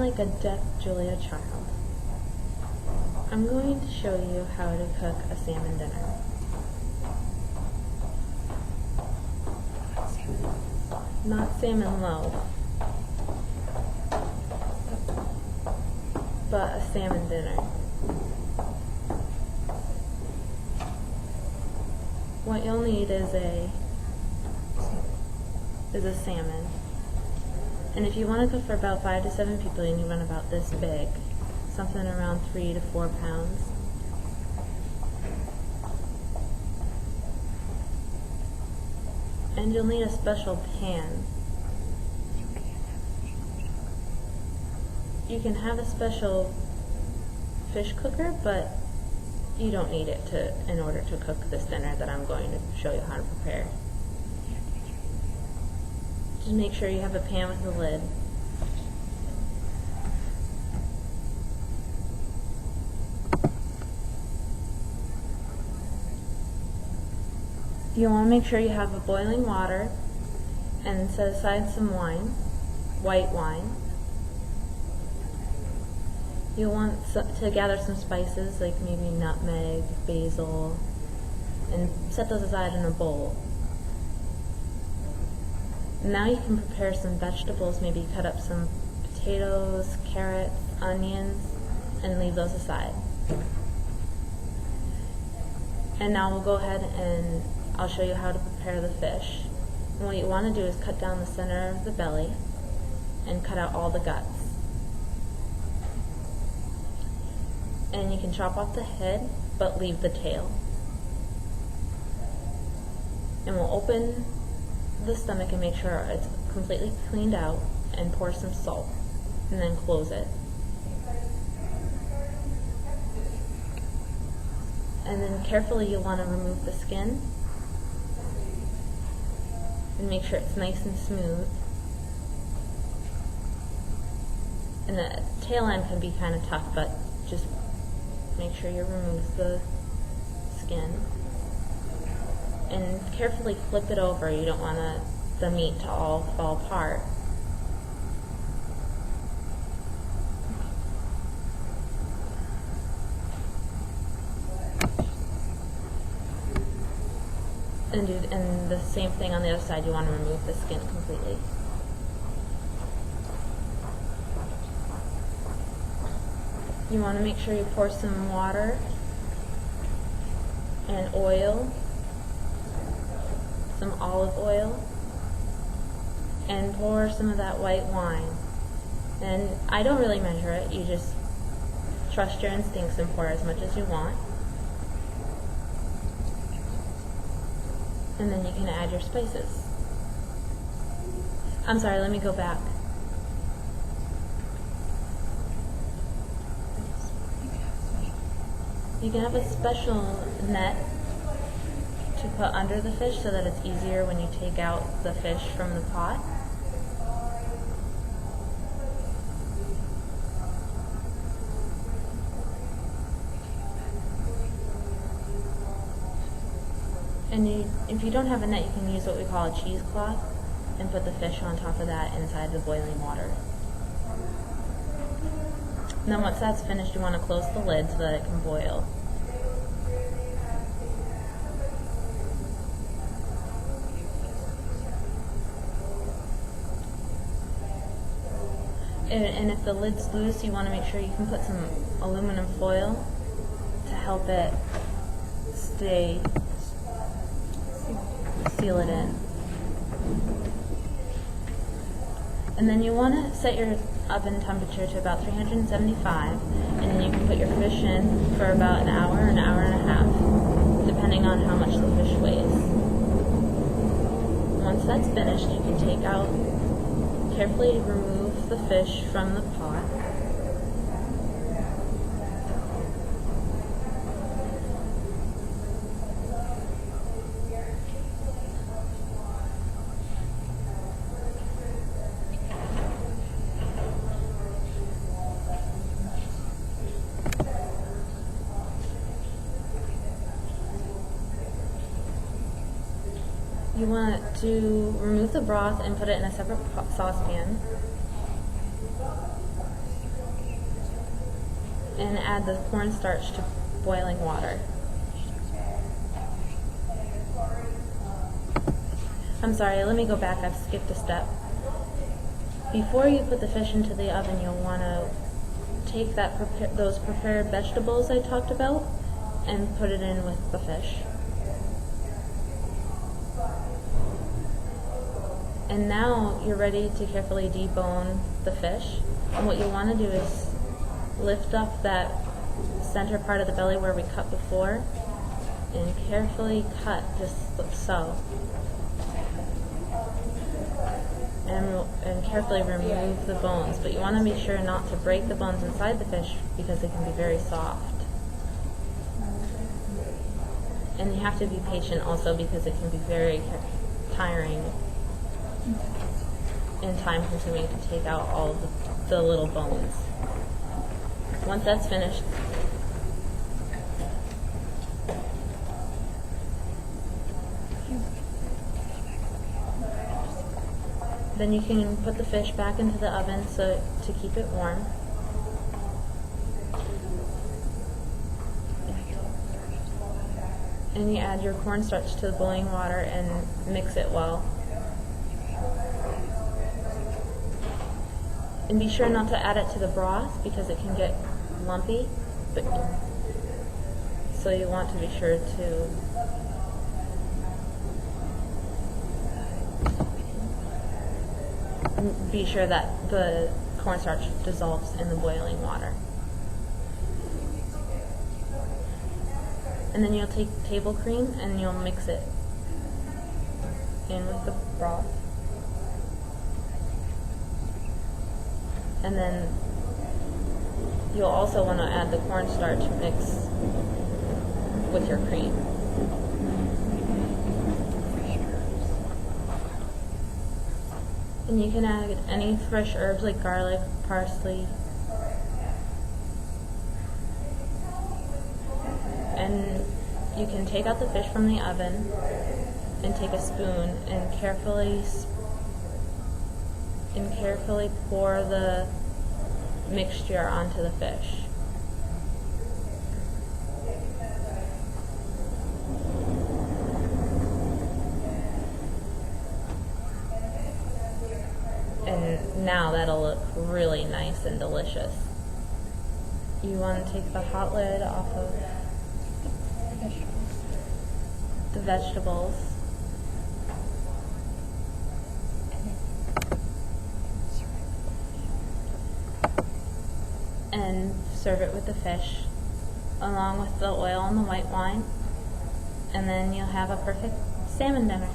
Unlike a deaf Julia Child, I'm going to show you how to cook a salmon dinner. Not salmon loaf, but a salmon dinner. What you'll need is a salmon. And if you want to cook for about 5 to 7 people, you need one about this big, something around 3 to 4 pounds. And you'll need a special pan. You can have a special fish cooker, but you don't need it in order to cook this dinner that I'm going to show you how to prepare. Just make sure you have a pan with a lid. You want to make sure you have a boiling water and set aside some wine, white wine. You'll want to gather some spices like maybe nutmeg, basil, and set those aside in a bowl. Now you can prepare some vegetables, maybe cut up some potatoes, carrots, onions, and leave those aside. And now we'll go ahead and I'll show you how to prepare the fish. And what you want to do is cut down the center of the belly and cut out all the guts. And you can chop off the head, but leave the tail. And we'll open the stomach and make sure it's completely cleaned out and pour some salt, and then close it. And then carefully you'll want to remove the skin and make sure it's nice and smooth. And the tail end can be kind of tough, but just make sure you remove the skin. And carefully flip it over. You don't want the meat to all fall apart. And the same thing on the other side. You want to remove the skin completely. You want to make sure you pour some water and oil, some olive oil, and pour some of that white wine. And I don't really measure it. You just trust your instincts and pour as much as you want. And then you can add your spices. I'm sorry, let me go back. You can have a special net to put under the fish so that it's easier when you take out the fish from the pot. And if you don't have a net, you can use what we call a cheesecloth and put the fish on top of that inside the boiling water. And then once that's finished, you want to close the lid so that it can boil. And if the lid's loose, you want to make sure you can put some aluminum foil to help it seal it in. And then you want to set your oven temperature to about 375, and then you can put your fish in for about an hour and a half, depending on how much the fish weighs. Once that's finished, you can take out, carefully remove the fish from the pot. You want to remove the broth and put it in a separate saucepan. and add the cornstarch to boiling water. I'm sorry, let me go back, I've skipped a step. Before you put the fish into the oven, you'll want to take those prepared vegetables I talked about and put it in with the fish. And now you're ready to carefully debone the fish. And what you want to do is lift up that center part of the belly where we cut before and carefully cut just so. And carefully remove the bones, but you want to be sure not to break the bones inside the fish because they can be very soft. And you have to be patient also because it can be very tiring and time consuming to take out all of the little bones. Once that's finished, then you can put the fish back into the oven to keep it warm. And you add your cornstarch to the boiling water and mix it well. And be sure not to add it to the broth because it can get lumpy. So you want to be sure to that the cornstarch dissolves in the boiling water. And then you'll take table cream and you'll mix it in with the broth. And then you'll also want to add the cornstarch mix with your cream. And you can add any fresh herbs like garlic, parsley, and you can take out the fish from the oven and take a spoon and carefully pour the mixture onto the fish. And now that'll look really nice and delicious. You want to take the hot lid off of the vegetables and serve it with the fish along with the oil and the white wine, and then you'll have a perfect salmon dinner.